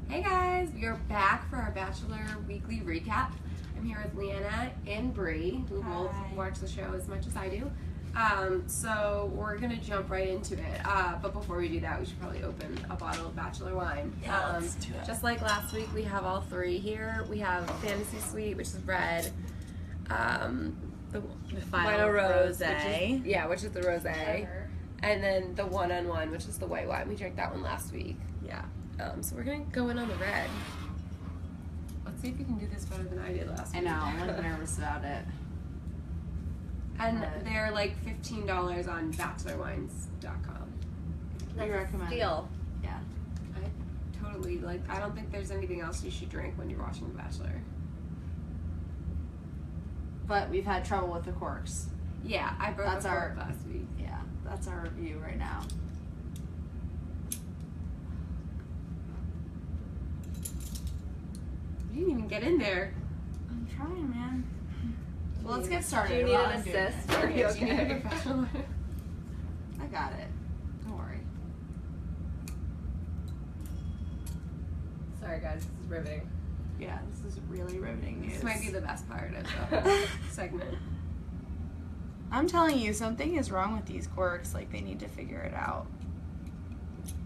Hey guys, we are back for our Bachelor weekly recap. I'm here with Leanna and Bree, who both watch the show as much as I do. So we're gonna jump right into it. But before we do that, we should probably open a bottle of Bachelor wine. Yeah, let's do it. Just like last week, we have all three here. We have Fantasy Suite, which is red. The Final Rose. Which is the rosé. And then the one-on-one, which is the white wine. We drank that one last week. Yeah. So we're gonna go in on the red. Let's see if you can do this better than I did last week. I know, I'm like nervous about it. And they're like $15 on bachelorwines.com. We recommend. Steal. Yeah. I totally I don't think there's anything else you should drink when you're watching The Bachelor. But we've had trouble with the corks. Yeah, I broke That's a our- cork last week. Yeah, that's our review right now. You didn't even get in there. I'm trying, man. Well, let's get started. Do you need While an I'm doing assist? it. Are you Do you need a okay? professional? I got it. Don't worry. Sorry guys, this is riveting. Yeah, this is really riveting news. This might be the best part of the whole segment. I'm telling you, something is wrong with these corks. Like, they need to figure it out.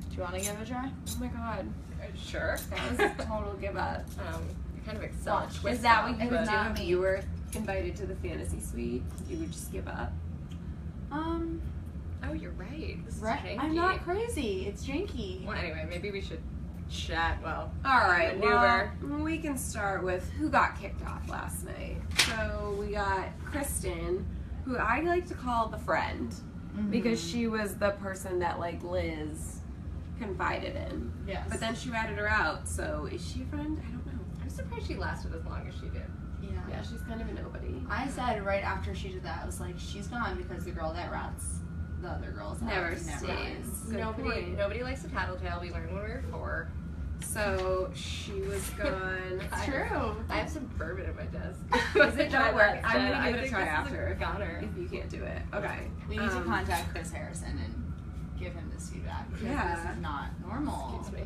Do you want to give it a try? Oh my god. Sure. That was a total give up. You kind of excel at Is twist that off, what you but- would do not if me. you were invited to the fantasy suite? You would just give up? Oh, you're right. This is Right. janky. I'm not crazy. It's janky. Well, anyway, maybe we should chat. Well, Alright, well, maneuver. we can start with who got kicked off last night. So we got Kristen, who I like to call the friend, because she was the person that Liz confided in. Yes. But then she ratted her out, so is she a friend? I don't know. I'm surprised she lasted as long as she did. Yeah, she's kind of a nobody. I said right after she did that, I was like, she's gone because the girl that rats the other girls out Never never stays. ends. Good point. Nobody likes a tattletale. We learned when we were 4. So she was gone. It's true. I have some bourbon in my desk. Is it don't work? I'm gonna give it a try this is after. goner. If you can't do it. Okay. We need to contact Chris Harrison and give him this feedback because Yeah. this is not normal. Excuse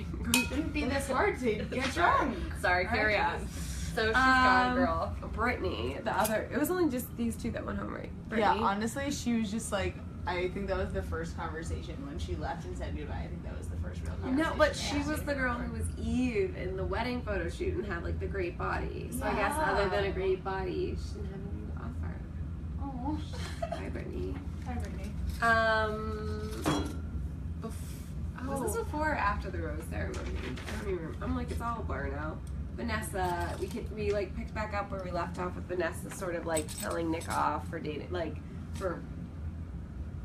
me. It shouldn't be this hard to get drunk. Sorry, carry Alright. on. So she's gone, girl. Brittany, the other, it was only just these two that went home, right? Yeah, Brittany. honestly, she was just like, I think that was the first conversation when she left and said goodbye. I think that was the first real conversation. No, but they she had. was the girl who was Eve in the wedding photo shoot and had the great body. So I guess other than a great body, she didn't have anything to offer. Oh. Hi, Brittany. Hi, Brittany. Was this before or after the rose ceremony? I don't even remember. I'm it's all a blur now. Vanessa, we picked back up where we left off with Vanessa sort of telling Nick off for dating, for,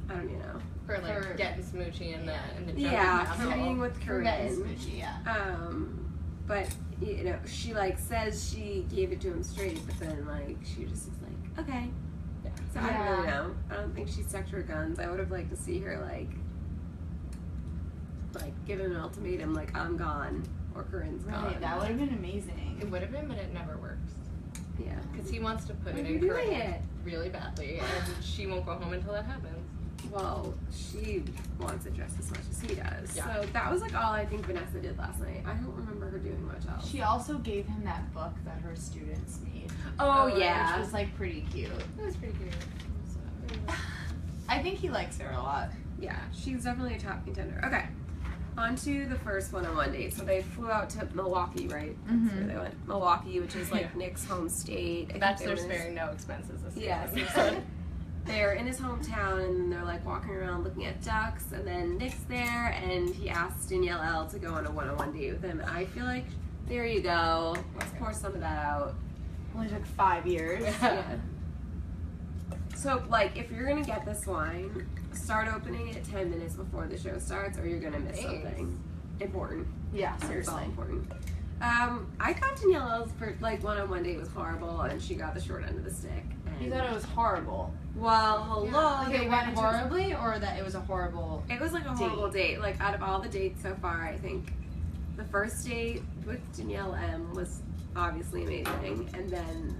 I don't even know. For getting smoochy in the Yeah, jungle for castle. being with For getting Corinne. smoochy, yeah. But, she says she gave it to him straight, but then she just is okay. Yeah. So I don't really know. I don't think she stuck to her guns. I would have liked to see her give him an ultimatum I'm gone or Corinne's gone. Right, that would have been amazing. It would have been, but it never works. Yeah. Because he wants to put Why it are you in doing Corinne it? really badly, and she won't go home until that happens. Well, she wants it just as much as he does. Yeah. So that was all I think Vanessa did last night. I don't remember her doing much else. She also gave him that book that her students made. Oh, yeah. Which was pretty cute. That was pretty cute. So, I think he likes her a lot. Yeah, she's definitely a top contender. Okay. On to the first one-on-one date. So they flew out to Milwaukee, right? That's where they went. Milwaukee, which is Nick's home state. I think that's they their were in sparing no expenses this Yes. season. So they're in his hometown and they're walking around looking at ducks, and then Nick's there and he asks Danielle L to go on a one-on-one date with him. I feel there you go. Let's pour some of that out. Only took 5 years. Yeah. So if you're gonna get this wine, start opening it 10 minutes before the show starts, or you're gonna miss something important. Yeah, It's all seriously. important. I thought Danielle L's for one-on-one date was horrible, and she got the short end of the stick. And, You thought it was horrible. well, hello. Like they it went into- horribly, or that it was a horrible. It was a horrible date. Out of all the dates so far, I think the first date with Danielle M was obviously amazing, and then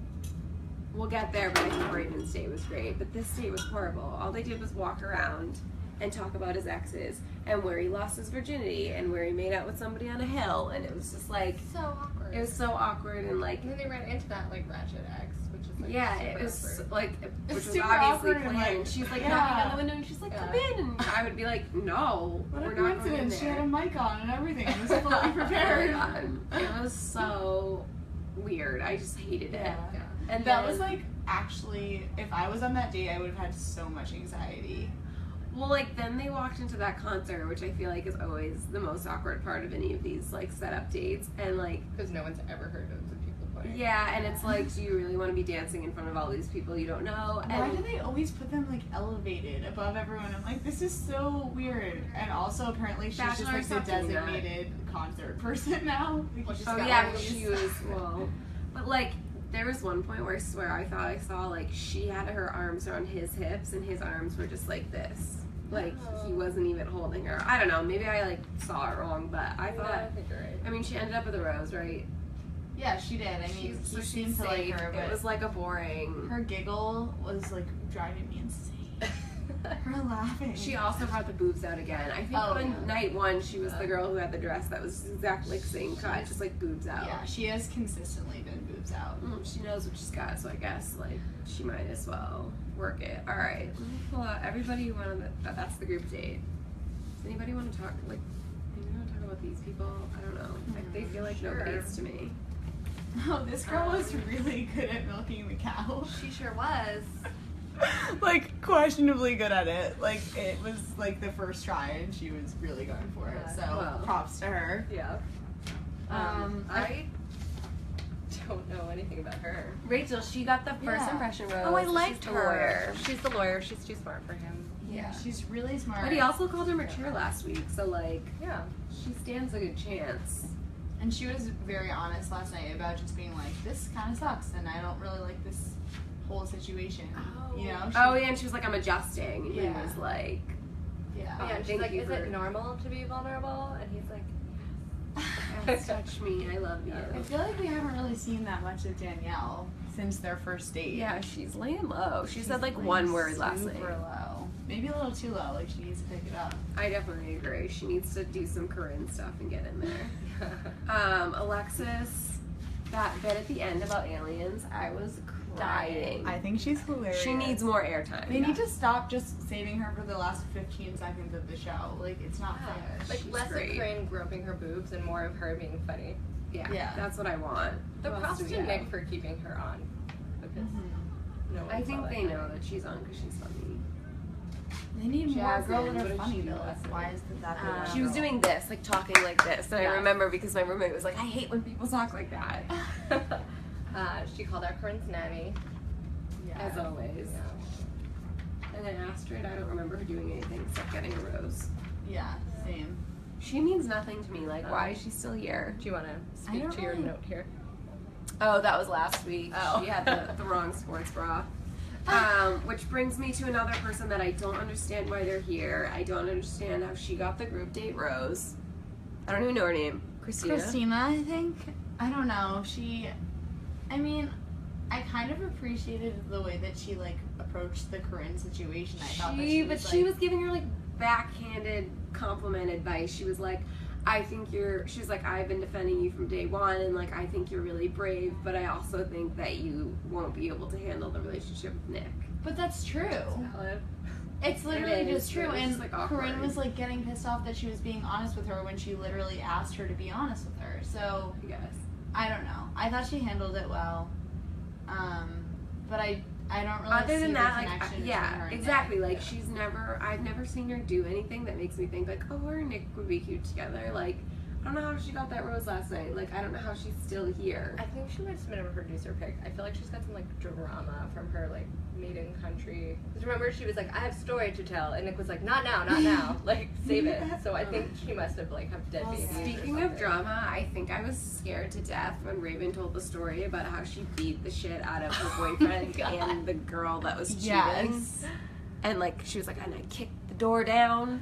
we'll get there. But I think Raven's date was great, but this date was horrible. All they did was walk around, and talk about his exes and where he lost his virginity and where he made out with somebody on a hill, and it was just like So awkward. it was so awkward and like And then they ran into that like ratchet ex, which is like yeah, super it was awkward. like which was super obviously awkward and, planned. like, And she's like yeah. knocking on the window and she's like, come in, and I would be like, no, What we're a not going in coincidence. She there. had a mic on and everything. It was fully Oh my prepared. God. It was so weird. I just hated it. Yeah. Yeah. And That then- was like, actually, if I was on that date, I would have had so much anxiety. well, like then they walked into that concert, which I feel like is always the most awkward part of any of these like setup dates, and like Because no one's ever heard of the people playing. yeah, and it's like, do you really want to be dancing in front of all these people you don't know? Why And do they always put them like elevated above everyone? I'm like, this is so weird. And also, apparently, she's just Bachelor like the stopped doing that. designated concert person now. Like, Well, you she's just oh got yeah, one but of she was well, but like there was one point where I swear I thought I saw like she had her arms around his hips and his arms were just like this. Like he wasn't even holding her. I don't know. Maybe I like saw it wrong, but I No, thought. I think you're right. I mean, she ended up with a rose, right? Yeah, she did. I mean, So he she's seemed to like safe. her, It but was like a boring. her giggle was like driving me insane. Her laughing. She also brought the boobs out again. I think Oh, on yeah. night one she was the girl who had the dress that was exactly like same cut, just like boobs out. Yeah, she has consistently been boobs out. She knows what she's got, so I guess like she might as well work it. All right, let me pull out everybody who wanted that's the group date. Does anybody want to talk anybody want to talk about these people? I don't know. They feel like no Sure. dates to me. Oh, this girl was really good at milking the cow. She sure was. Like, questionably good at it. Like, it was like the first try and she was really going for it. Yeah. So, Well. props to her. Yeah. I don't know anything about her. Rachel, she got the first Yeah. impression rose. Oh, I She's liked the her. lawyer. She's the lawyer. She's too smart for him. Yeah, she's really smart. But he also called her mature last week, so like Yeah. she stands a good chance. And she was very honest last night about just being like, this kind of sucks and I don't really like this whole situation. Oh. You know? Oh yeah, and she was like, I'm adjusting, and Yeah. he was like, Yeah. Yeah, and she's thank like, you is for- it normal to be vulnerable? And he's like, yes, touch me, I love you. I feel like we haven't really seen that much of Danielle since their first date. Yeah, she's laying low. She She's said like laying one word last night. Super low. Maybe a little too low. Like, she needs to pick it up. I definitely agree. She needs to do some Corinne stuff and get in there. Alexis, that bit at the end about aliens, I was crying. I think she's hilarious. She needs more airtime. They need to stop just saving her for the last 15 seconds of the show. Like, it's not fair. like She's less great. of Corinne groping her boobs and more of her being funny. Yeah, Yeah. that's what I want. The Who else props do we to have? Nick for keeping her on. Because no one I saw think that they coming. know that she's on because she's funny. They need more Jasmine, girls what that are did funny she do though. last Why night? is that the She was doing this, like talking like this, and Yeah. I remember because my roommate was like, "I hate when people talk like that." She called out Corinne's nanny. As always. Yeah. And then Astrid, I don't remember her doing anything except getting a rose. Yeah, same. She means nothing to me. Like, why is she still here? Do you want to I speak don't to your really- note here? Oh, that was last week. Oh. She had the wrong sports bra. Which brings me to another person that I don't understand why they're here. I don't understand how she got the group date rose. I don't even know her name. Christina. I think. I don't know. I mean, I kind of appreciated the way that she like approached the Corinne situation. I thought that she was, She was giving her like backhanded compliment advice. She was like, she was like, I've been defending you from day one, and like, I think you're really brave, but I also think that you won't be able to handle the relationship with Nick. But that's true. Valid. It's literally It is, just true. but it's And just, like, awkward. Corinne was like getting pissed off that she was being honest with her when she literally asked her to be honest with her. So I guess. I don't know. I thought she handled it well. But I don't really Other see than the that, connection like, between yeah, her and exactly. Nick. Like, I've never seen her do anything that makes me think like, oh, her and Nick would be cute together. Like, I don't know how she got that rose last night. Like, I don't know how she's still here. I think she might have been a producer pick. I feel like she's got some like drama from her like maiden country. Because remember, she was like, I have story to tell, and Nick was like, not now, not now. Like, save it. So I think she must have like have dead Well, babies. or speaking of something. drama, I think I was scared to death when Raven told the story about how she beat the shit out of her boyfriend God. and the girl that was cheating. Yes. And like she was like, and I kicked the door down,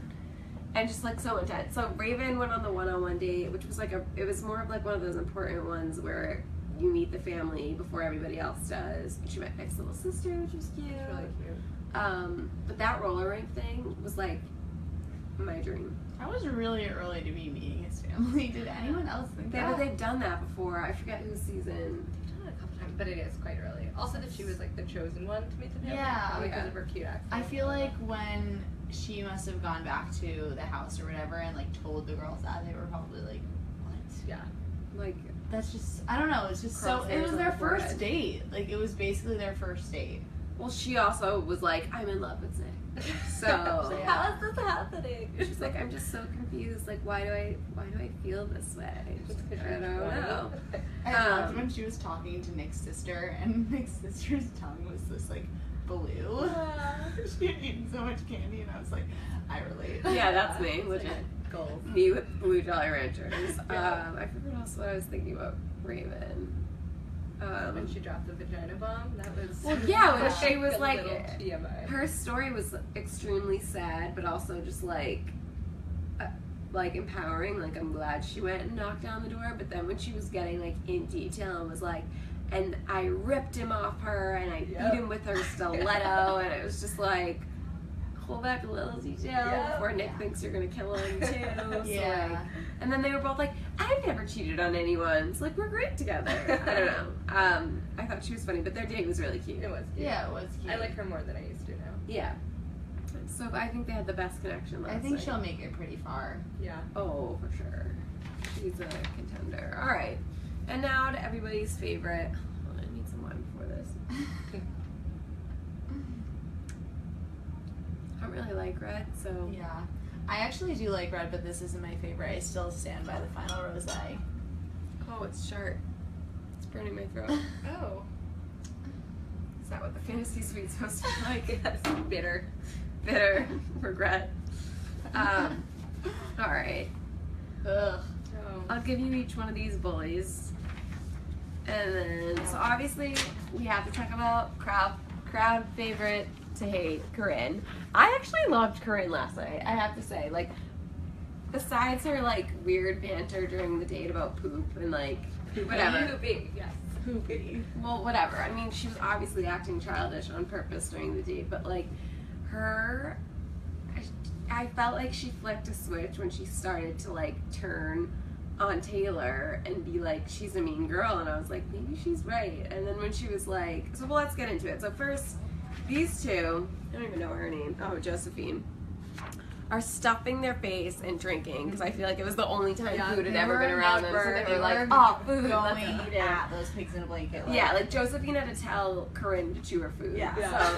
and just like so intense. So Raven went on the one-on-one date, which was like it was more of like one of those important ones where you meet the family before everybody else does. And she met Nick's little sister, which was cute. It's really cute. But that roller rink thing was like my dream. I was really early to be meeting his family. Did anyone else think that? They've done that before. I forget whose season. They've done it a couple times, but it is quite early. Also, that she was like the chosen one to meet the family. Yeah. Probably because of her cute accent. I feel like when she must have gone back to the house or whatever and like told the girls that, they were probably like, what? Yeah. Like, That's just, I don't know, it's just so, it was their first date. Like, it was basically their first date. well, she also was like, I'm in love with Nick. So Like, how is this happening? she's like, I'm just so confused. Like, why do I feel this way? Just 'cause I you're don't know. I loved when she was talking to Nick's sister, and Nick's sister's tongue was this, like, blue. She had eaten so much candy, and I was like, I relate. Yeah, that's me. Legit. Goals. Me with Blue Jolly Ranchers. Yeah. I forgot else what I was thinking about Raven. When she dropped the vagina bomb, that was. Well, yeah, when she was a like, little TMI. her story was extremely sad, but also just like empowering. Like, I'm glad she went and knocked down the door. But then when she was getting like in detail and was like, and I ripped him off her and I beat him with her stiletto, and it was just like, hold back a little detail before Nick thinks you're gonna kill him too. So Yeah. like, and then they were both like, I've never cheated on anyone. So like, we're great together. I don't know. I thought she was funny, but their date was really cute. It was cute. Yeah, it was cute. I like her more than I used to now. Yeah. So I think they had the best connection last I think night. she'll make it pretty far. Yeah. Oh, for sure. She's a contender. All right. And now to everybody's favorite. Hold on, I need some wine before this. I don't really like red, so. Yeah. I actually do like red, but this isn't my favorite. I still stand by the final rosé. Oh, it's sharp. It's burning my throat. Oh. Is that what the fantasy suite's supposed to be like? Yes. Bitter. Bitter. Regret. All right. Ugh. Oh. I'll give you each one of these bullies. And then, so obviously, we have to talk about crowd favorite to hate, Corinne. I actually loved Corinne last night, I have to say. Like, besides her, like, weird banter during the date about poop and, like, whatever. Poopy. Yes. Poopy. Well, whatever. I mean, she was obviously acting childish on purpose during the date, but, like, I felt like she flicked a switch when she started to, like, turn on Taylor and be like, she's a mean girl, and I was like, maybe she's right. And then when she was like, so well, let's get into it. So first, these two, I don't even know her name, Josephine, are stuffing their face and drinking, because I feel like it was the only time food had ever been around them, so they were like, oh, food, let's eat it. At those pigs in a blanket. Like. Yeah, like Josephine had to tell Corinne to chew her food. Yeah. So,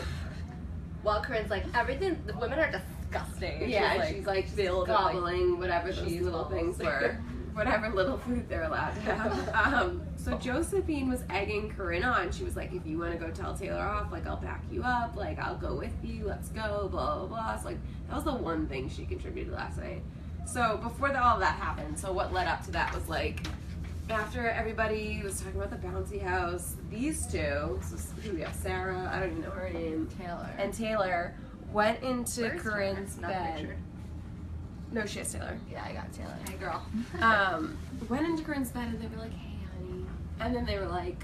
While Corinne's like, everything, the women are disgusting. And yeah, and she's like filled with, gobbling whatever those cheese little balls. things were. Whatever little food they're allowed to have. So Josephine was egging Corinne on. She was like, if you want to go tell Taylor off, like, I'll back you up. Like, I'll go with you. Let's go. Blah, blah, blah. So, like, that was the one thing she contributed last night. So before all of that happened, so what led up to that was, like, after everybody was talking about the bouncy house, these two, so who we have, Sarah, I don't even know her name, Taylor went into Where's Corinne's Taylor? Not bed. pictured. No, she has Taylor. Yeah, I got Taylor. Hey, girl. Went into Corinne's bed and they were like, hey, honey. And then they were like,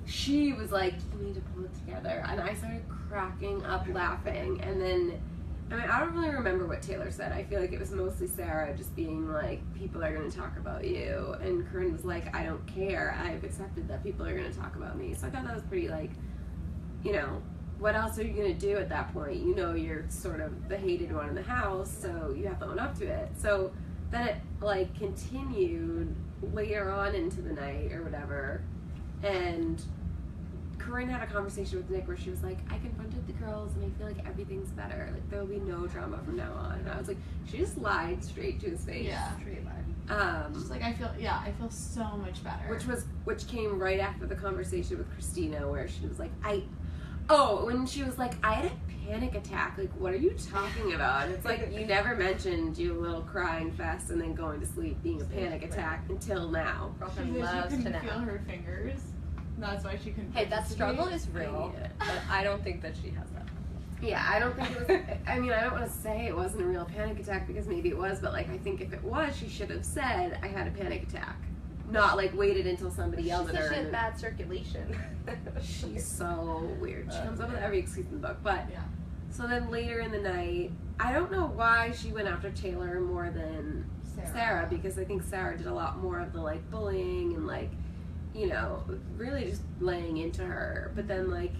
she was like, you need to pull it together. And I started cracking up laughing. And then, I mean, I don't really remember what Taylor said. I feel like it was mostly Sarah just being like, people are going to talk about you. And Corinne was like, I don't care. I've accepted that people are going to talk about me. So I thought that was pretty, like, you know, what else are you going to do at that point? You know, you're sort of the hated one in the house, so you have to own up to it. So then it, like, continued later on into the night or whatever, and Corinne had a conversation with Nick where she was like, I confronted the girls and I feel like everything's better. Like, there will be no drama from now on. And I was like, she just lied straight to his face. Yeah. Straight line. She's like, I feel so much better. Which came right after the conversation with Christina where she was like, when she was like, I had a panic attack. Like, what are you talking about? And it's like, you never mentioned you little crying fest and then going to sleep being a panic attack until now. She Girlfriend said loves she to couldn't feel nap. her fingers. That's why she couldn't. Hey, that struggle participate. is real, Yeah. but I don't think that she has that. Yeah, I don't think it was, I mean, I don't want to say it wasn't a real panic attack because maybe it was, but like, I think if it was, she should have said, I had a panic attack. Not like waited until somebody yelled at her. She and had bad circulation. she's so weird. She comes up with every excuse in the book, but Yeah. So then later in the night, I don't know why she went after Taylor more than Sarah, because I think Sarah did a lot more of the like bullying and like, you know, really just laying into her. But then like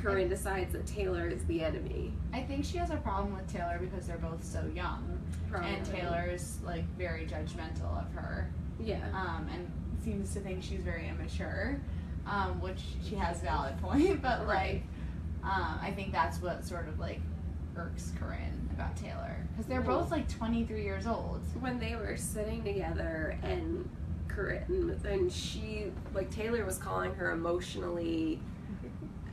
Corinne decides that Taylor is the enemy. I think she has a problem with Taylor because they're both so young. Probably. And Taylor's like very judgmental of her. Yeah. And seems to think she's very immature, which she has a valid point, but like, I think that's what sort of like irks Corinne about Taylor, because they're both like 23 years old. When they were sitting together and Corinne and she, like Taylor was calling her emotionally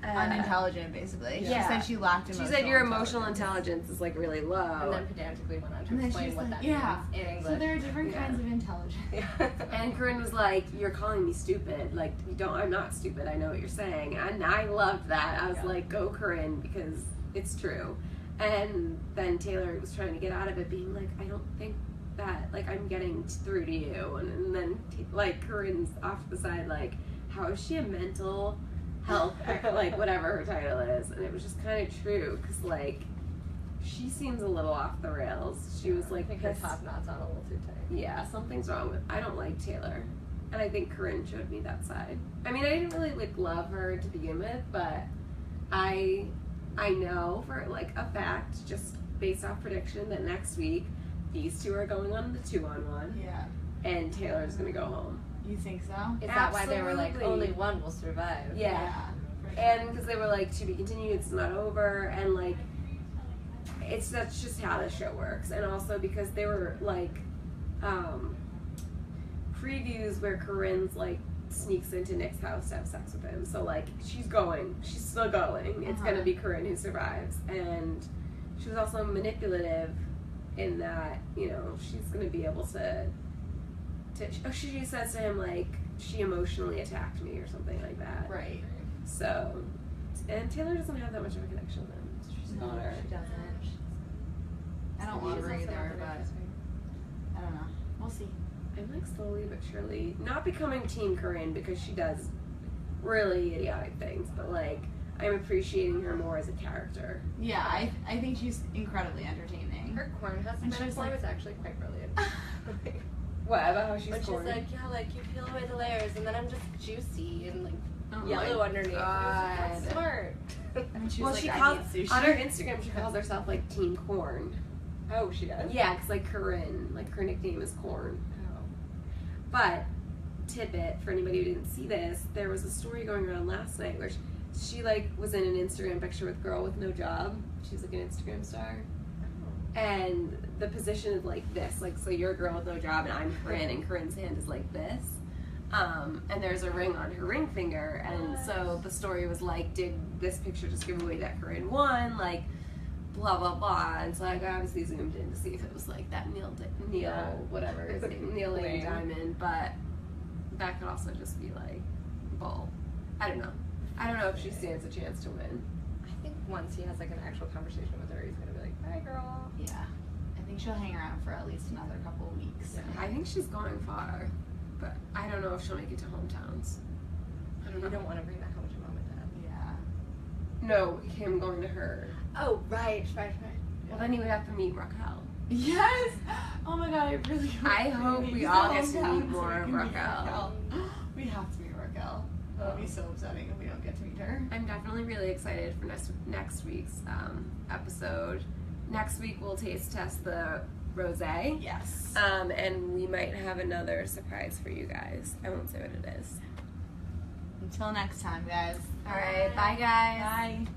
unintelligent, basically. Yeah. She said she lacked emotional She said your emotional intelligence is like really low. And then pedantically went on to explain what like, that means in English. So there are different kinds of intelligence. Yeah. And Corinne was like, "You're calling me stupid. Like, you don't. I'm not stupid. I know what you're saying." And I loved that. I was like, "Go, Corinne," because it's true. And then Taylor was trying to get out of it, being like, "I don't think that like I'm getting through to you." And then like Corinne's off to the side, like, "How is she a mental health like whatever her title is?" And it was just kind of true, because like she seems a little off the rails. She was like, I think her top knot's on a little too tight. Yeah, something's wrong with. I don't like Taylor, and I think Corinne showed me that side. I mean, I didn't really like love her to begin with, but I know for like a fact, just based off prediction, that next week these two are going on the 2-on-1. Yeah. And Taylor's gonna go home. You think so? Is that why they were like, Absolutely. only one will survive? Yeah. For sure. And because they were like, to be continued, it's not over, and like that's just how the show works. And also because they were like previews where Corinne's like sneaks into Nick's house to have sex with him, so like she's still going. It's gonna be Corinne who survives. And she was also manipulative in that, you know, she's gonna be able to she says to him like, she emotionally attacked me or something like that. Right. So, and Taylor doesn't have that much of a connection with him. She's No, not her. she doesn't. I don't love her either, but I don't know. We'll see. I'm like slowly but surely not becoming Team Corinne, because she does really idiotic things, but like I'm appreciating her more as a character. Yeah, I think she's incredibly entertaining. Her corn husk metaphor was actually quite brilliant. What about how she's But corn? she's like, yeah, like you peel away the layers, and then I'm just juicy and like Oh yellow my underneath. God. That's smart. And she's Well, like, she I calls need sushi. on her Instagram. She calls herself like Team Corn. Oh, she does. Yeah, because like Corinne, like her nickname is Corn. Oh. But tidbit for anybody who didn't see this, there was a story going around last night where she like was in an Instagram picture with a girl with no job. She's like an Instagram star. And the position is like this, like, so you're a girl with no job and I'm Corinne, and Corinne's hand is like this. And there's a ring on her ring finger, and so the story was like, did this picture just give away that Corinne won? Like, blah blah blah. And so I obviously zoomed in to see if it was like that Neil whatever his name, Neil Lane Diamond, but that could also just be like bull. I don't know if she stands a chance to win. I think once he has like an actual conversation with her, he's gonna be like, "Bye, girl." Yeah. I think she'll hang around for at least another couple of weeks. Yeah. I think she's going far, but I don't know if she'll make it to hometowns. I don't know. You don't want to bring that home to mom and dad. Yeah. No, him going to her. Oh, right. Well, then he would have to meet Raquel. Yes! Oh my god, I really I hope we all get to meet more of Raquel. Raquel. We have to meet Raquel. That would be so upsetting if we don't get to meet her. I'm definitely really excited for next week's episode. Next week we'll taste test the rosé. Yes. And we might have another surprise for you guys. I won't say what it is. Until next time, guys. All right, bye guys. Bye.